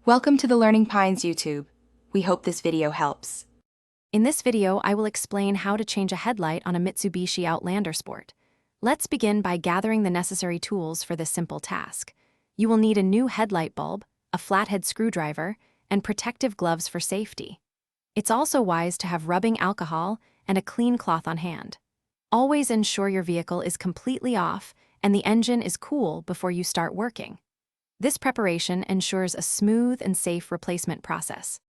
Welcome to the Learning Pines YouTube. We hope this video helps. In this video, I will explain how to change a headlight on a Mitsubishi Outlander Sport. Let's begin by gathering the necessary tools for this simple task. You will need a new headlight bulb, a flathead screwdriver, and protective gloves for safety. It's also wise to have rubbing alcohol and a clean cloth on hand. Always ensure your vehicle is completely off and the engine is cool before you start working. This preparation ensures a smooth and safe replacement process.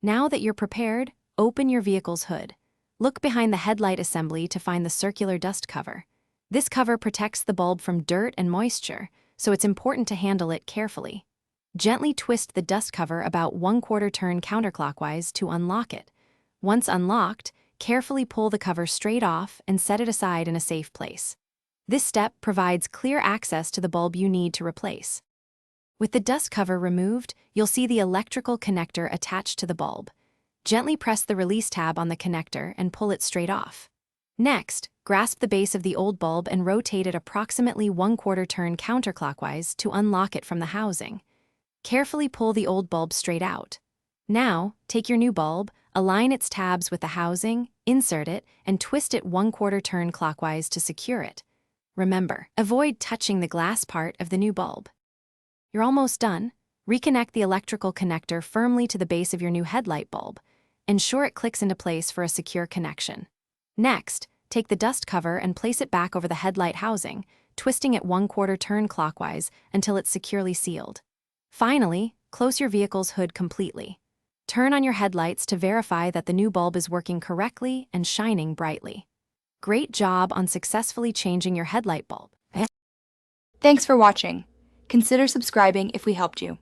Now that you're prepared, open your vehicle's hood. Look behind the headlight assembly to find the circular dust cover. This cover protects the bulb from dirt and moisture, so it's important to handle it carefully. Gently twist the dust cover about 1/4 turn counterclockwise to unlock it. Once unlocked, carefully pull the cover straight off and set it aside in a safe place. This step provides clear access to the bulb you need to replace. With the dust cover removed, you'll see the electrical connector attached to the bulb. Gently press the release tab on the connector and pull it straight off. Next, grasp the base of the old bulb and rotate it approximately 1/4 turn counterclockwise to unlock it from the housing. Carefully pull the old bulb straight out. Now, take your new bulb, align its tabs with the housing, insert it, and twist it 1/4 turn clockwise to secure it. Remember, avoid touching the glass part of the new bulb. You're almost done. Reconnect the electrical connector firmly to the base of your new headlight bulb. Ensure it clicks into place for a secure connection. Next, take the dust cover and place it back over the headlight housing, twisting it 1/4 turn clockwise until it's securely sealed. Finally, close your vehicle's hood completely. Turn on your headlights to verify that the new bulb is working correctly and shining brightly. Great job on successfully changing your headlight bulb. Thanks for watching. Consider subscribing if we helped you.